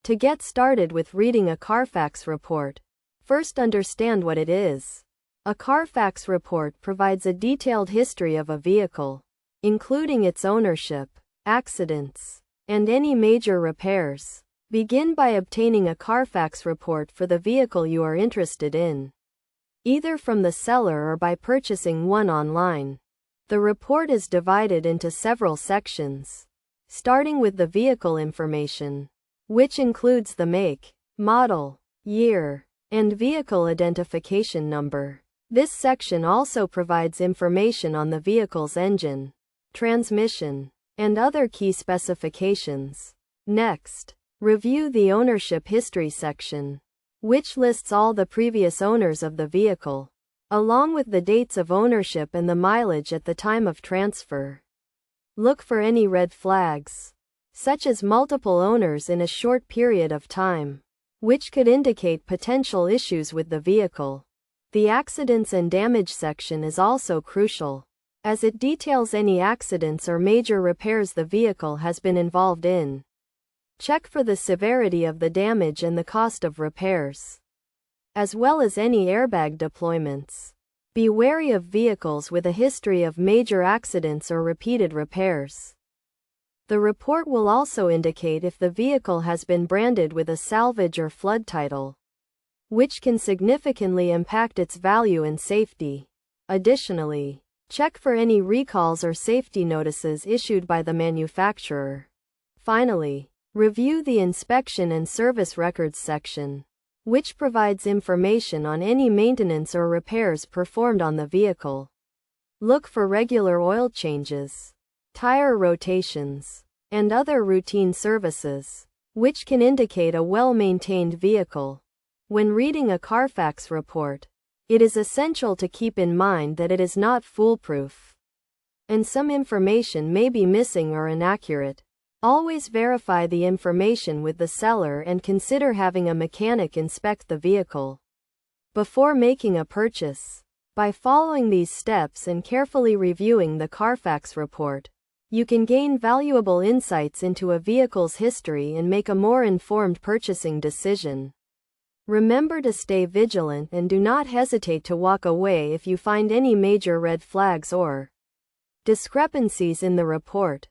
To get started with reading a Carfax report, first understand what it is. A Carfax report provides a detailed history of a vehicle, including its ownership, accidents, and any major repairs. Begin by obtaining a Carfax report for the vehicle you are interested in, either from the seller or by purchasing one online. The report is divided into several sections, starting with the vehicle information, which includes the make, model, year, and vehicle identification number. This section also provides information on the vehicle's engine, transmission, and other key specifications. Next, review the ownership history section, which lists all the previous owners of the vehicle, along with the dates of ownership and the mileage at the time of transfer. Look for any red flags, such as multiple owners in a short period of time, which could indicate potential issues with the vehicle. The accidents and damage section is also crucial, as it details any accidents or major repairs the vehicle has been involved in. Check for the severity of the damage and the cost of repairs, as well as any airbag deployments. Be wary of vehicles with a history of major accidents or repeated repairs. The report will also indicate if the vehicle has been branded with a salvage or flood title, which can significantly impact its value and safety. Additionally, check for any recalls or safety notices issued by the manufacturer. Finally, review the inspection and service records section, which provides information on any maintenance or repairs performed on the vehicle. Look for regular oil changes, tire rotations, and other routine services, which can indicate a well-maintained vehicle. When reading a Carfax report, it is essential to keep in mind that it is not foolproof, and some information may be missing or inaccurate. Always verify the information with the seller and consider having a mechanic inspect the vehicle before making a purchase. By following these steps and carefully reviewing the Carfax report, you can gain valuable insights into a vehicle's history and make a more informed purchasing decision. Remember to stay vigilant and do not hesitate to walk away if you find any major red flags or discrepancies in the report.